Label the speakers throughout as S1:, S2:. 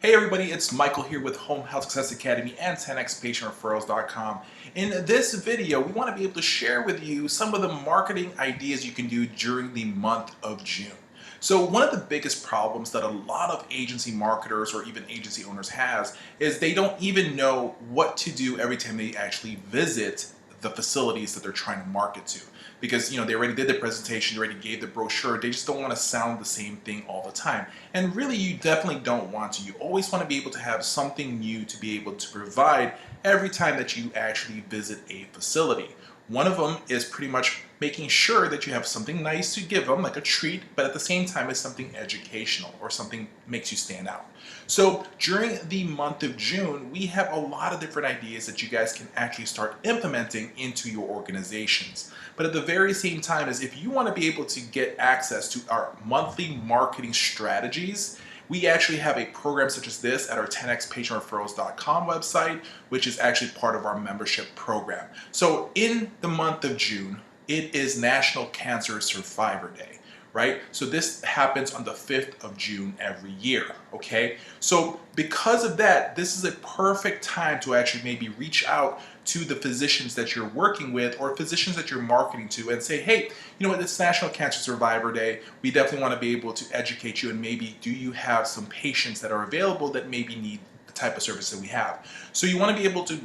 S1: Hey everybody, it's Michael here with Home Health Success Academy and 10xpatientreferrals.com. In this video, we want to be able to share with you some of the marketing ideas you can do during the month of June. So one of the biggest problems that a lot of agency marketers or even agency owners has is they don't even know what to do every time they actually visit the facilities that they're trying to market to. Because they already did the presentation, they already gave the brochure, they just don't want to sound the same thing all the time. And really you definitely don't want to. You always want to be able to have something new to be able to provide every time that you actually visit a facility. One of them is pretty much making sure that you have something nice to give them, like a treat, but at the same time it's something educational or something makes you stand out. So during the month of June, we have a lot of different ideas that you guys can actually start implementing into your organizations. But at the very same time, is if you want to be able to get access to our monthly marketing strategies, we actually have a program such as this at our 10xpatientreferrals.com website, which is actually part of our membership program. So in the month of June, it is National Cancer Survivor Day, right? So this happens on the 5th of June every year, okay? So because of that, this is a perfect time to actually maybe reach out to the physicians that you're working with or physicians that you're marketing to and say, hey, you know what, it's National Cancer Survivor Day. We definitely want to be able to educate you, and maybe do you have some patients that are available that maybe need the type of service that we have. So you want to be able to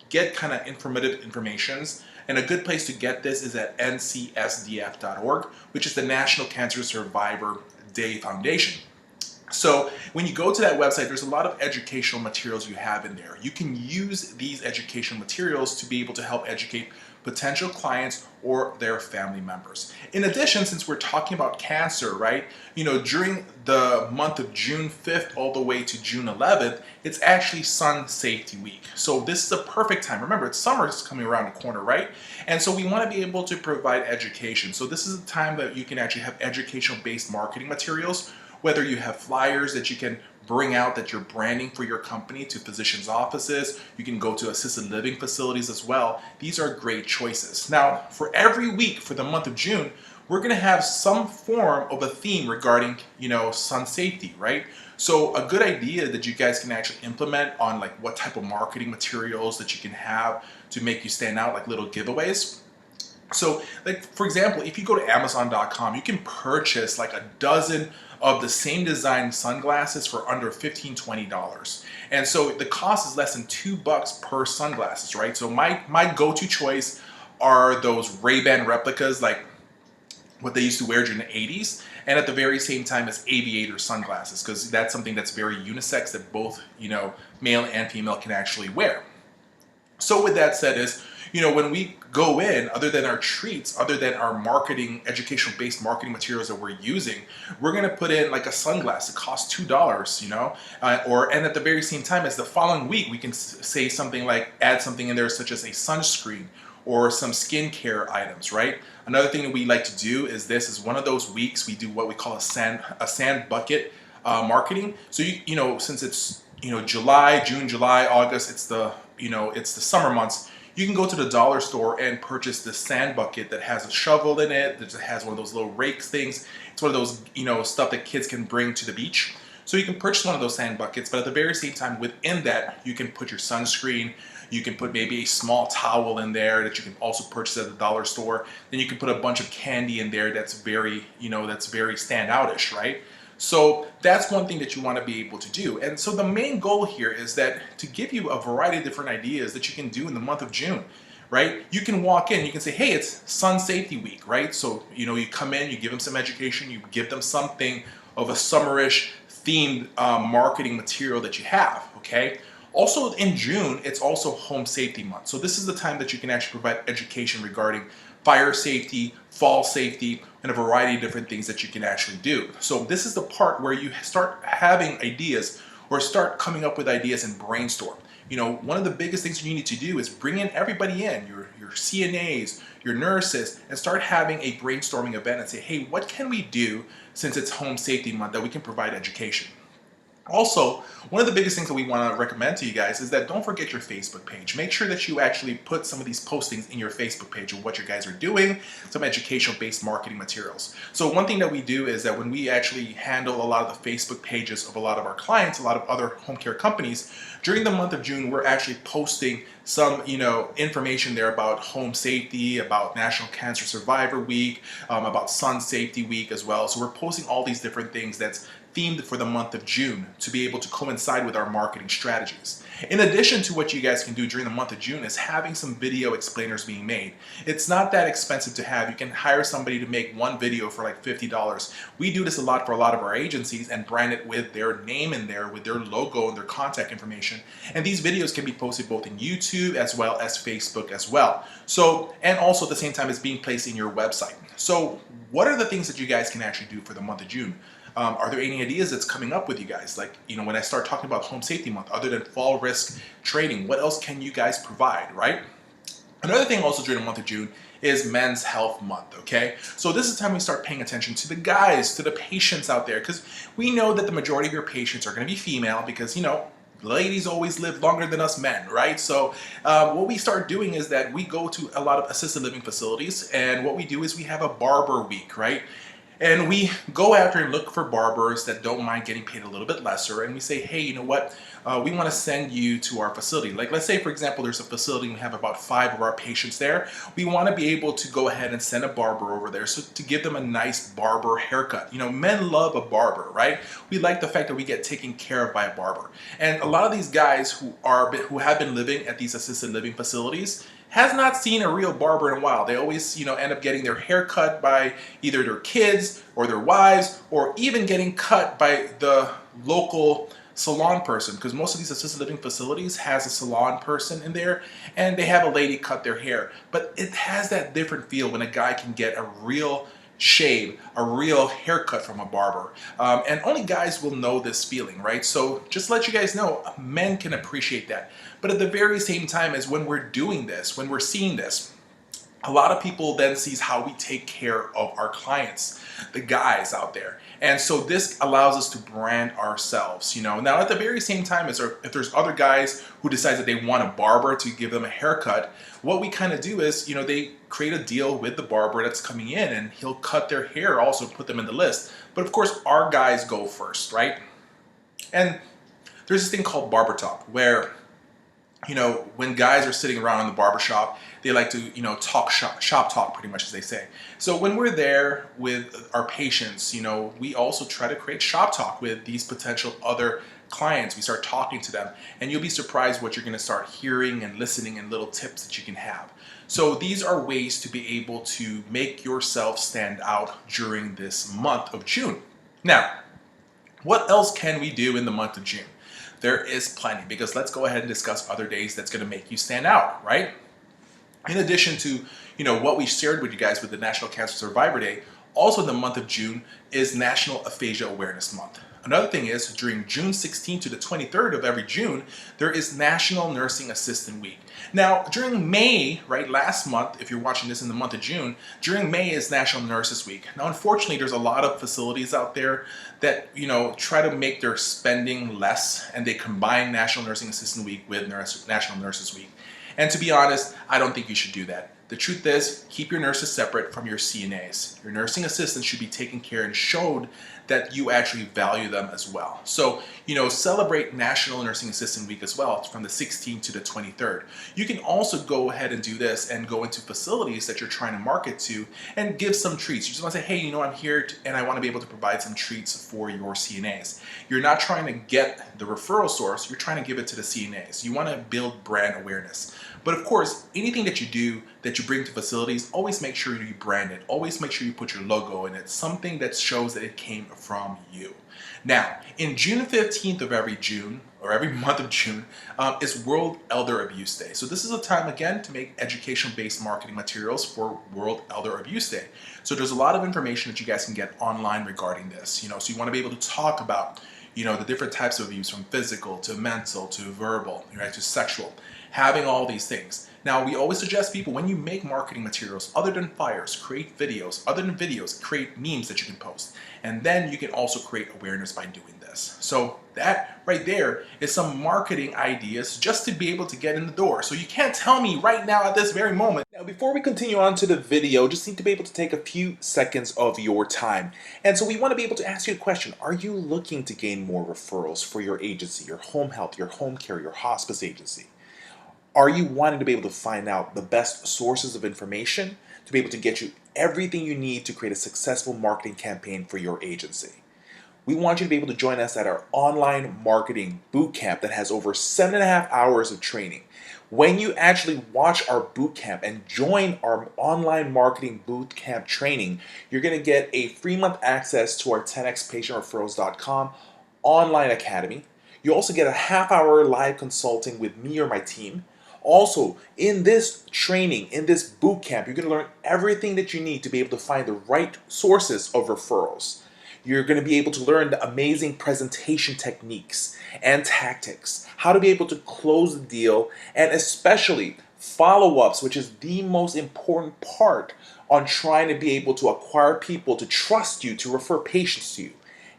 S1: get kind of informative informations. And a good place to get this is at ncsdf.org, which is the National Cancer Survivor Day Foundation. So when you go to that website, there's a lot of educational materials you have in there. You can use these educational materials to be able to help educate potential clients or their family members. In addition, since we're talking about cancer, right, during the month of June 5th all the way to June 11th, it's actually Sun Safety Week. So this is a perfect time. Remember, it's summer is coming around the corner, right? And so we want to be able to provide education. So this is a time that you can actually have educational-based marketing materials, whether you have flyers that you can bring out that you're branding for your company to physicians' offices. You can go to assisted living facilities as well. These are great choices. Now, for every week for the month of June, we're going to have some form of a theme regarding, sun safety, right? So a good idea that you guys can actually implement on like what type of marketing materials that you can have to make you stand out, like little giveaways. So like, for example, if you go to Amazon.com, you can purchase like a dozen of the same design sunglasses for under $15, $20. And so the cost is less than $2 per sunglasses, right? So my go-to choice are those Ray-Ban replicas, like what they used to wear during the 80s. And at the very same time as aviator sunglasses, because that's something that's very unisex that both, male and female can actually wear. So with that said is, when we go in, other than our treats, other than our marketing, educational-based marketing materials that we're using, we're going to put in like a sunglass. It costs $2, and at the very same time as the following week, we can say something like, add something in there such as a sunscreen or some skincare items, right? Another thing that we like to do is this is one of those weeks we do what we call a sand bucket marketing. So since it's June, July, August, it's the summer months. You can go to the dollar store and purchase the sand bucket that has a shovel in it, that has one of those little rakes things. It's one of those, stuff that kids can bring to the beach. So you can purchase one of those sand buckets, but at the very same time within that, you can put your sunscreen, you can put maybe a small towel in there that you can also purchase at the dollar store. Then you can put a bunch of candy in there that's very, that's very standoutish, right? So that's one thing that you want to be able to do. And so the main goal here is that to give you a variety of different ideas that you can do in the month of June, right? You can walk in, you can say, hey, it's Sun Safety Week, right? So, you come in, you give them some education, you give them something of a summerish themed marketing material that you have, okay? Also in June, it's also Home Safety Month. So this is the time that you can actually provide education regarding fire safety, fall safety, and a variety of different things that you can actually do. So this is the part where you start having ideas or start coming up with ideas and brainstorm. One of the biggest things you need to do is bring in everybody in, your CNAs, your nurses, and start having a brainstorming event and say, hey, what can we do since it's Home Safety Month that we can provide education? Also, one of the biggest things that we want to recommend to you guys is that don't forget your Facebook page. Make sure that you actually put some of these postings in your Facebook page of what you guys are doing, some educational-based marketing materials. So one thing that we do is that when we actually handle a lot of the Facebook pages of a lot of our clients, a lot of other home care companies, during the month of June, we're actually posting some, information there about home safety, about National Cancer Survivor Week, about Sun Safety Week as well. So we're posting all these different things that's themed for the month of June to be able to coincide with our marketing strategies. In addition to what you guys can do during the month of June is having some video explainers being made. It's not that expensive to have. You can hire somebody to make one video for like $50. We do this a lot for a lot of our agencies and brand it with their name in there, with their logo and their contact information. And these videos can be posted both in YouTube as well as Facebook as well. So, and also at the same time it's being placed in your website. So what are the things that you guys can actually do for the month of June? Are there any ideas that's coming up with you guys? Like, when I start talking about Home Safety Month, other than fall risk training, what else can you guys provide, right? Another thing also during the month of June is Men's Health Month, okay? So this is the time we start paying attention to the guys, to the patients out there, because we know that the majority of your patients are going to be female because, ladies always live longer than us men, right? So what we start doing is that we go to a lot of assisted living facilities, and what we do is we have a barber week, right? And we go after and look for barbers that don't mind getting paid a little bit lesser, and we say, hey, you know what? We want to send you to our facility. Like, let's say, for example, there's a facility and we have about 5 of our patients there. We want to be able to go ahead and send a barber over there so to give them a nice barber haircut. Men love a barber, right? We like the fact that we get taken care of by a barber. And a lot of these guys who have been living at these assisted living facilities has not seen a real barber in a while. They always, end up getting their hair cut by either their kids or their wives, or even getting cut by the local salon person, because most of these assisted living facilities has a salon person in there and they have a lady cut their hair. But it has that different feel when a guy can get a real shave, a real haircut from a barber. And only guys will know this feeling, right? So just to let you guys know, men can appreciate that. But at the very same time as when we're doing this, when we're seeing this, a lot of people then sees how we take care of our clients, the guys out there. And so this allows us to brand ourselves, Now at the very same time as if there's other guys who decide that they want a barber to give them a haircut, what we kind of do is, they create a deal with the barber that's coming in and he'll cut their hair, also put them in the list. But of course, our guys go first, right? And there's this thing called barber talk where when guys are sitting around in the barbershop, they like to, talk shop talk pretty much, as they say. So when we're there with our patients, we also try to create shop talk with these potential other clients. We start talking to them, and you'll be surprised what you're going to start hearing and listening and little tips that you can have. So these are ways to be able to make yourself stand out during this month of June. Now, what else can we do in the month of June? There is plenty, because let's go ahead and discuss other days that's going to make you stand out, right? In addition to, what we shared with you guys with the National Cancer Survivor Day, also in the month of June is National Aphasia Awareness Month. Another thing is during June 16th to the 23rd of every June, there is National Nursing Assistant Week. Now, during May, right, last month, if you're watching this in the month of June, during May is National Nurses Week. Now, unfortunately, there's a lot of facilities out there that, try to make their spending less, and they combine National Nursing Assistant Week with National Nurses Week. And to be honest, I don't think you should do that. The truth is, keep your nurses separate from your CNAs. Your nursing assistants should be taken care and showed that you actually value them as well. So, celebrate National Nursing Assistant Week as well from the 16th to the 23rd. You can also go ahead and do this and go into facilities that you're trying to market to and give some treats. You just want to say, hey, I'm here and I want to be able to provide some treats for your CNAs. You're not trying to get the referral source, you're trying to give it to the CNAs. You want to build brand awareness. But of course, anything that you do, that you bring to facilities, always make sure you brand it. Always make sure you put your logo in it, something that shows that it came from you. Now, in June 15th of every June, or every month of June, is World Elder Abuse Day. So this is a time, again, to make education-based marketing materials for World Elder Abuse Day. So there's a lot of information that you guys can get online regarding this. So you want to be able to talk about the different types of abuse, from physical to mental to verbal, right, to sexual, having all these things. Now, we always suggest people, when you make marketing materials, other than flyers, create videos. Other than videos, create memes that you can post. And then you can also create awareness by doing this. So that right there is some marketing ideas just to be able to get in the door. So you can't tell me right now at this very moment. Now, before we continue on to the video, just need to be able to take a few seconds of your time. And so we want to be able to ask you a question. Are you looking to gain more referrals for your agency, your home health, your home care, your hospice agency? Are you wanting to be able to find out the best sources of information to be able to get you everything you need to create a successful marketing campaign for your agency? We want you to be able to join us at our online marketing bootcamp that has over 7.5 hours of training. When you actually watch our bootcamp and join our online marketing bootcamp training, you're going to get a free month access to our 10xpatientreferrals.com online academy. You also get a half-hour live consulting with me or my team. Also, in this training, in this boot camp, you're going to learn everything that you need to be able to find the right sources of referrals. You're going to be able to learn the amazing presentation techniques and tactics, how to be able to close the deal, and especially follow-ups, which is the most important part on trying to be able to acquire people to trust you, to refer patients to you.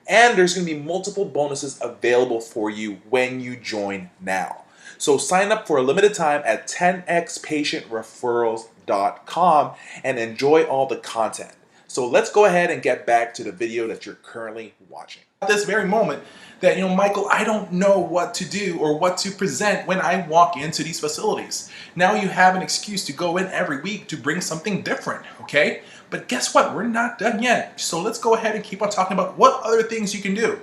S1: And there's going to be multiple bonuses available for you when you join now. So sign up for a limited time at 10xpatientreferrals.com and enjoy all the content. So let's go ahead and get back to the video that you're currently watching. At this very moment that, Michael, I don't know what to do or what to present when I walk into these facilities. Now you have an excuse to go in every week to bring something different, okay? But guess what? We're not done yet. So let's go ahead and keep on talking about what other things you can do.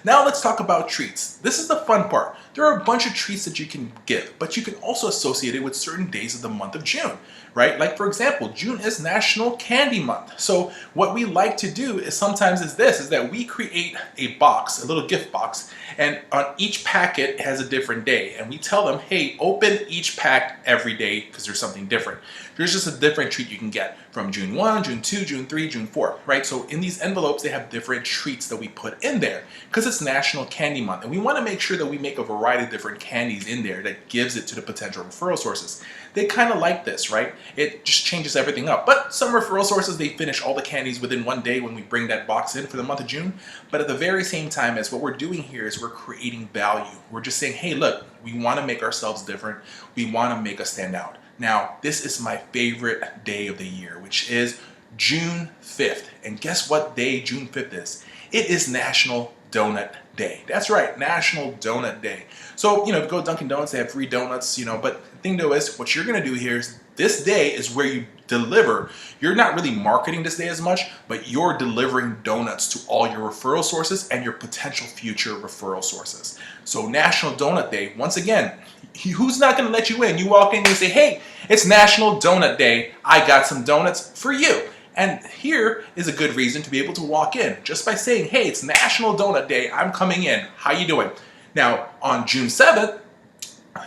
S1: Now let's talk about treats. This is the fun part. There are a bunch of treats that you can give, but you can also associate it with certain days of the month of June, right? Like, for example, June is National Candy Month. So what we like to do is sometimes is that we create a box, a little gift box, and on each packet has a different day. And we tell them, hey, open each pack every day because there's something different. There's just a different treat you can get from June 1, June 2, June 3, June 4, right? So in these envelopes, they have different treats that we put in there because it's National Candy Month. And we want to make sure that we make a variety of different candies in there that gives it to the potential referral sources. They kind of like this, right? It just changes everything up. But some referral sources, they finish all the candies within one day when we bring that box in for the month of June. But at the very same time as what we're doing here is we're creating value. We're just saying, hey, look, we want to make ourselves different. We want to make us stand out. Now, this is my favorite day of the year, which is June 5th. And guess what day June 5th is? It is National Donut Day. That's right, National Donut Day. So, if you go to Dunkin' Donuts, they have free donuts, but the thing though is, what you're gonna do here is, this day is where you deliver. You're not really marketing this day as much, but you're delivering donuts to all your referral sources and your potential future referral sources. So National Donut Day, once again, who's not gonna let you in? You walk in and you say, hey, it's National Donut Day. I got some donuts for you. And here is a good reason to be able to walk in just by saying, hey, it's National Donut Day. I'm coming in. How you doing? Now, on June 7th,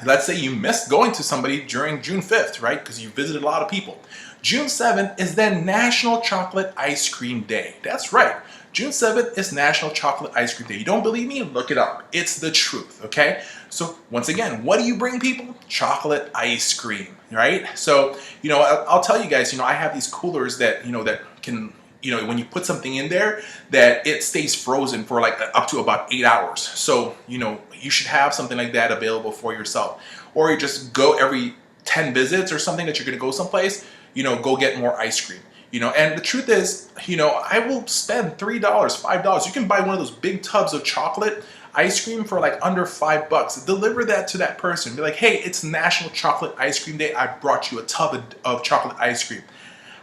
S1: let's say you missed going to somebody during June 5th, right? Because you visited a lot of people. June 7th is then National Chocolate Ice Cream Day. That's right. June 7th is National Chocolate Ice Cream Day. You don't believe me? Look it up. It's the truth, okay? So once again, what do you bring people? Chocolate ice cream, right? So, I'll tell you guys, I have these coolers that, that can, when you put something in there, that it stays frozen for like up to about 8 hours. So, you should have something like that available for yourself. Or you just go every 10 visits or something that you're gonna go someplace, go get more ice cream. And the truth is, I will spend $3, $5. You can buy one of those big tubs of chocolate ice cream for like under $5. Deliver that to that person. Be like, hey, it's National Chocolate Ice Cream Day. I brought you a tub of chocolate ice cream.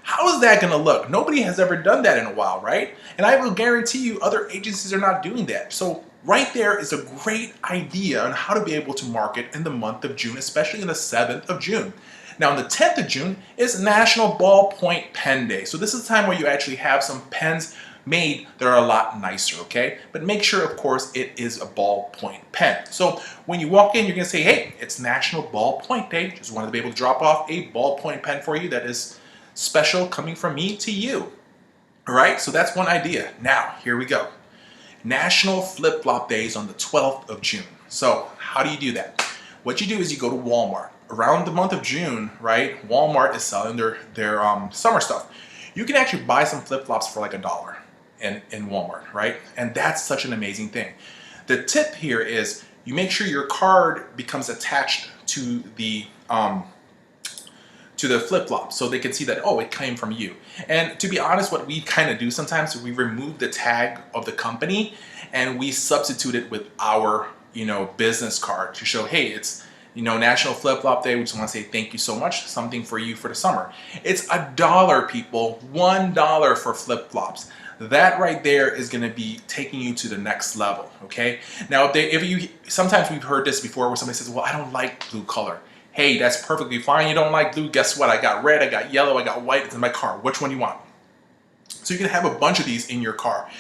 S1: How is that gonna look? Nobody has ever done that in a while, right? And I will guarantee you other agencies are not doing that. So right there is a great idea on how to be able to market in the month of June, especially in the 7th of June. Now, on the 10th of June is National Ballpoint Pen Day. So this is the time where you actually have some pens made that are a lot nicer, okay? But make sure, of course, it is a ballpoint pen. So when you walk in, you're gonna say, hey, it's National Ballpoint Day. Just wanted to be able to drop off a ballpoint pen for you that is special coming from me to you. All right, so that's one idea. Now, here we go. National Flip Flop Day is on the 12th of June. So how do you do that? What you do is you go to Walmart. Around the month of June, right, Walmart is selling their summer stuff. You can actually buy some flip-flops for like $1 in Walmart, right? And that's such an amazing thing. The tip here is you make sure your card becomes attached to the flip-flop so they can see that, oh, it came from you. And to be honest, what we kind of do sometimes is we remove the tag of the company and we substitute it with our, business card to show, hey, it's, National Flip Flop Day. We just want to say thank you so much. Something for you for the summer. It's $1, people. $1 for flip flops. That right there is going to be taking you to the next level. Okay. Now, sometimes we've heard this before where somebody says, well, I don't like blue color. Hey, that's perfectly fine. You don't like blue. Guess what? I got red. I got yellow. I got white. It's in my car. Which one do you want? So you can have a bunch of these in your car.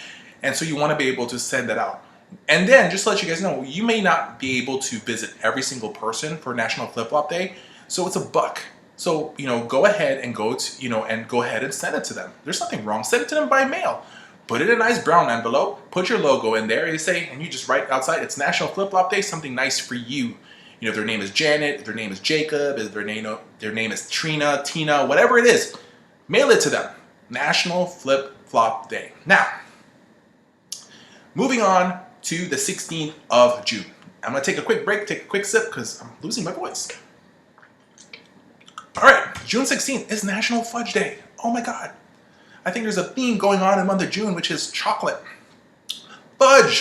S1: And so you want to be able to send that out. And then just to let you guys know, you may not be able to visit every single person for National Flip Flop Day. So it's $1. So, go ahead and go ahead and send it to them. There's nothing wrong. Send it to them by mail. Put it in a nice brown envelope. Put your logo in there. And you just write outside, it's National Flip Flop Day, something nice for you. If their name is Janet, if their name is Jacob, if their name is Trina, Tina, whatever it is, mail it to them. National Flip Flop Day. Now, moving on to the 16th of June. I'm going to take a quick break, take a quick sip because I'm losing my voice. All right, June 16th is National Fudge Day. Oh my God. I think there's a theme going on in the month of June, which is chocolate. Fudge,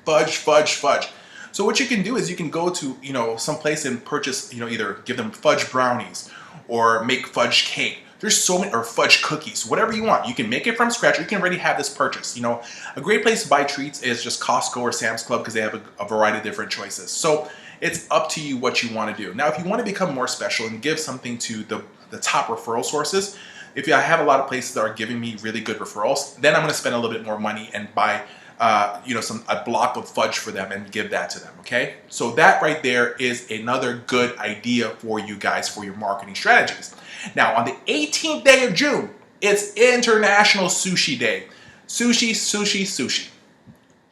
S1: fudge, fudge, fudge. So what you can do is you can go to, someplace and purchase, either give them fudge brownies or make fudge cake. There's so many, or fudge cookies, whatever you want. You can make it from scratch, or you can already have this purchased. A great place to buy treats is just Costco or Sam's Club because they have a variety of different choices. So it's up to you what you want to do. Now, if you want to become more special and give something to the top referral sources, if I have a lot of places that are giving me really good referrals, then I'm going to spend a little bit more money and buy a block of fudge for them and give that to them, okay? So that right there is another good idea for you guys for your marketing strategies. Now, on the 18th day of June, it's International Sushi Day. Sushi, sushi, sushi.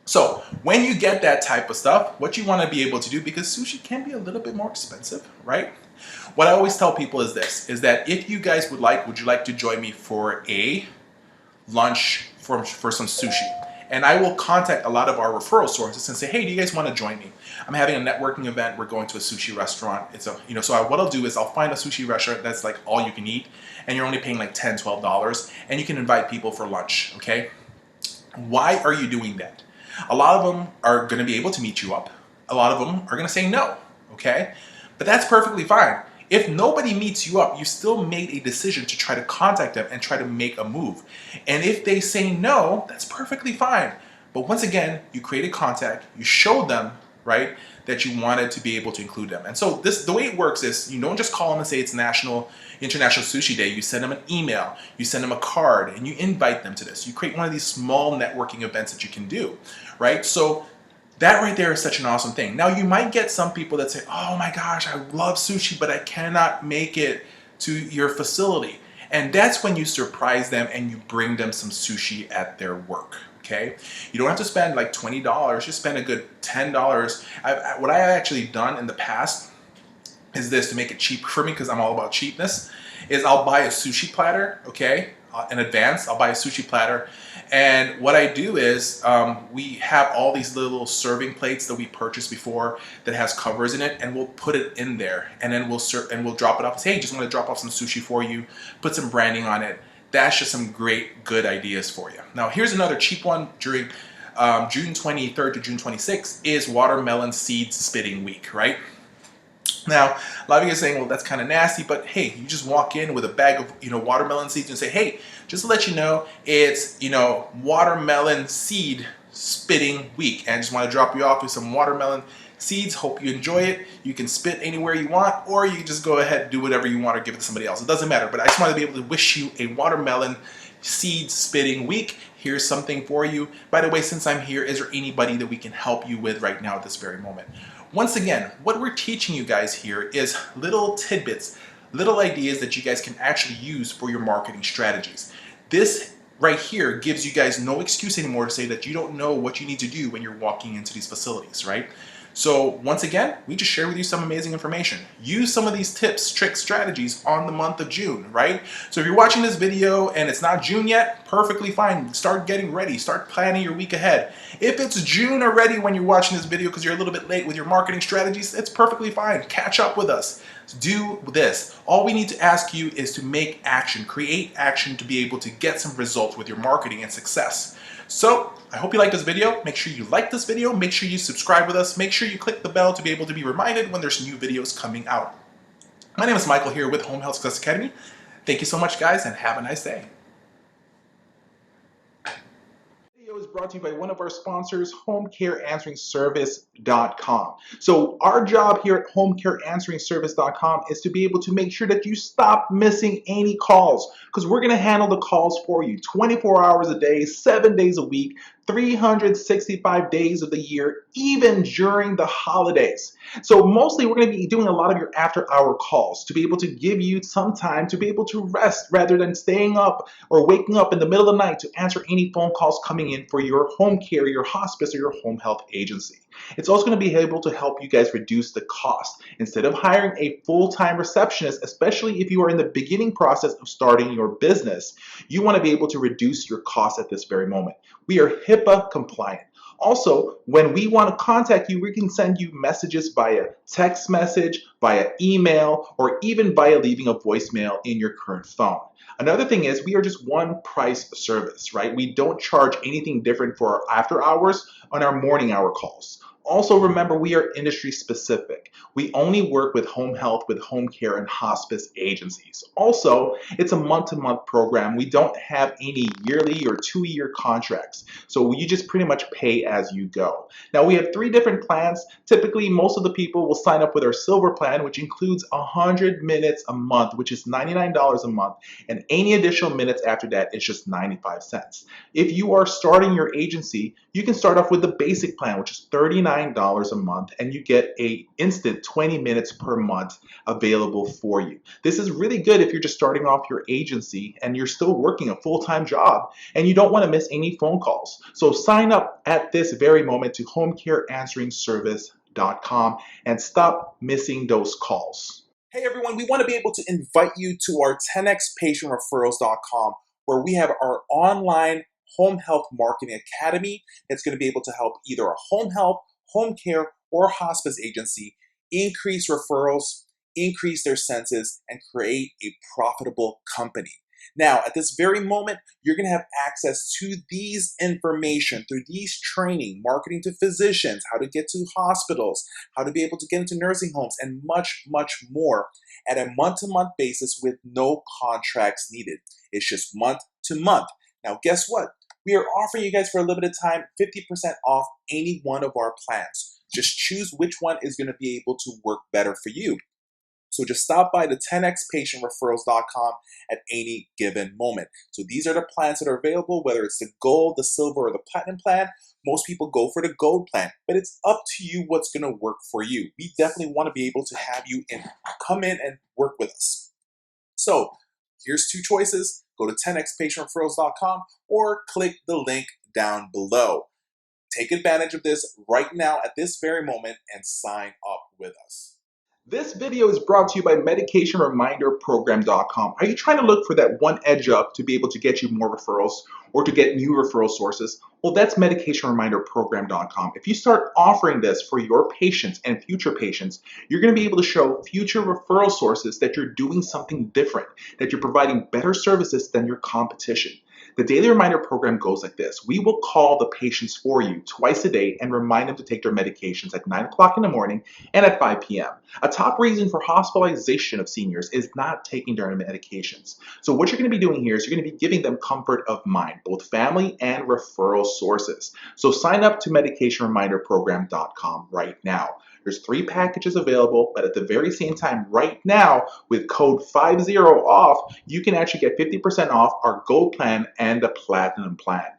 S1: So when you get that type of stuff, what you want to be able to do, because sushi can be a little bit more expensive, right? What I always tell people is this, is that if you guys would you like to join me for a lunch for some sushi? And I will contact a lot of our referral sources and say, hey, do you guys want to join me? I'm having a networking event. We're going to a sushi restaurant. What I'll do is I'll find a sushi restaurant that's like all you can eat, and you're only paying like $10, $12, and you can invite people for lunch, okay? Why are you doing that? A lot of them are going to be able to meet you up. A lot of them are going to say no, okay? But that's perfectly fine. If nobody meets you up, you still made a decision to try to contact them and try to make a move. And if they say no, that's perfectly fine. But once again, you created contact, you showed them, right, that you wanted to be able to include them. And so the way it works is you don't just call them and say it's International Sushi Day. You send them an email, you send them a card, and you invite them to this. You create one of these small networking events that you can do, right? So that right there is such an awesome thing. Now, you might get some people that say, oh my gosh, I love sushi, but I cannot make it to your facility. And that's when you surprise them and you bring them some sushi at their work, okay? You don't have to spend like $20, just spend a good $10. What I actually done in the past is this to make it cheap for me, because I'm all about cheapness, is I'll buy a sushi platter, okay? In advance, I'll buy a sushi platter. And what I do is we have all these little serving plates that we purchased before that has covers in it, and we'll put it in there, and then we'll drop it off and say, hey, just want to drop off some sushi for you, put some branding on it. That's just some great, good ideas for you. Now, here's another cheap one during June 23rd to June 26th is Watermelon Seed Spitting Week, right? Now, a lot of you are saying, well, that's kind of nasty, but hey, you just walk in with a bag of, watermelon seeds and say, hey, just to let you know, it's, watermelon seed spitting week. And I just want to drop you off with some watermelon seeds. Hope you enjoy it. You can spit anywhere you want, or you just go ahead and do whatever you want or give it to somebody else. It doesn't matter, but I just want to be able to wish you a watermelon seed spitting week. Here's something for you. By the way, since I'm here, is there anybody that we can help you with right now at this very moment? Once again, what we're teaching you guys here is little tidbits, little ideas that you guys can actually use for your marketing strategies. This right here gives you guys no excuse anymore to say that you don't know what you need to do when you're walking into these facilities, right? So once again, we just share with you some amazing information. Use some of these tips, tricks, strategies on the month of June, right? So if you're watching this video and it's not June yet, perfectly fine. Start getting ready. Start planning your week ahead. If it's June already when you're watching this video because you're a little bit late with your marketing strategies, it's perfectly fine. Catch up with us. Do this. All we need to ask you is to make action, create action to be able to get some results with your marketing and success. So I hope you like this video. Make sure you like this video. Make sure you subscribe with us. Make sure you click the bell to be able to be reminded when there's new videos coming out. My name is Michael here with Home Health Success Academy. Thank you so much, guys, and have a nice day. Video is brought to you by one of our sponsors, HomecareAnsweringService.com. So our job here at HomecareAnsweringService.com is to be able to make sure that you stop missing any calls, because we're going to handle the calls for you 24 hours a day, 7 days a week, 365 days of the year, even during the holidays. So mostly we're going to be doing a lot of your after-hour calls to be able to give you some time to be able to rest rather than staying up or waking up in the middle of the night to answer any phone calls coming in for your home care, your hospice, or your home health agency. It's also going to be able to help you guys reduce the cost. Instead of hiring a full-time receptionist, especially if you are in the beginning process of starting your business, you want to be able to reduce your costs at this very moment. We are HIPAA compliant. Also, when we want to contact you, we can send you messages via text message, via email, or even via leaving a voicemail in your current phone. Another thing is we are just one price service, right? We don't charge anything different for our after hours on our morning hour calls. Also, remember, we are industry specific. We only work with home health, with home care, and hospice agencies. Also, it's a month-to-month program. We don't have any yearly or 2-year contracts. So you just pretty much pay as you go. Now, we have 3 different plans. Typically, most of the people will sign up with our silver plan, which includes 100 minutes a month, which is $99 a month. And any additional minutes after that is just 95 cents. If you are starting your agency, you can start off with the basic plan, which is $39 a month, and you get an instant 20 minutes per month available for you. This is really good if you're just starting off your agency and you're still working a full-time job and you don't want to miss any phone calls. So sign up at this very moment to HomecareAnsweringService.com and stop missing those calls. Hey everyone, we want to be able to invite you to our 10xPatientReferrals.com, where we have our online home health marketing academy that's going to be able to help either a home health, home care, or hospice agency increase referrals, increase their census, and create a profitable company. Now, at this very moment, you're going to have access to these information through these training, marketing to physicians, how to get to hospitals, how to be able to get into nursing homes, and much, much more at a month-to-month basis with no contracts needed. It's just month to month. Now, guess what? We are offering you guys for a limited time 50% off any one of our plans. Just choose which one is going to be able to work better for you. So just stop by the 10xPatientReferrals.com at any given moment. So these are the plans that are available, whether it's the gold, the silver, or the platinum plan. Most people go for the gold plan, but it's up to you what's going to work for you. We definitely want to be able to have you come in and work with us. So here's 2 choices. Go to 10xPatientReferrals.com or click the link down below. Take advantage of this right now at this very moment and sign up with us. This video is brought to you by MedicationReminderProgram.com. Are you trying to look for that one edge up to be able to get you more referrals or to get new referral sources? Well, that's MedicationReminderProgram.com. If you start offering this for your patients and future patients, you're going to be able to show future referral sources that you're doing something different, that you're providing better services than your competition. The Daily Reminder program goes like this. We will call the patients for you twice a day and remind them to take their medications at 9 o'clock in the morning and at 5 p.m. A top reason for hospitalization of seniors is not taking their medications. So what you're going to be doing here is you're going to be giving them comfort of mind, both family and referral sources. So sign up to MedicationReminderProgram.com right now. There's 3 packages available, but at the very same time, right now, with code 50 off, you can actually get 50% off our gold plan and the platinum plan.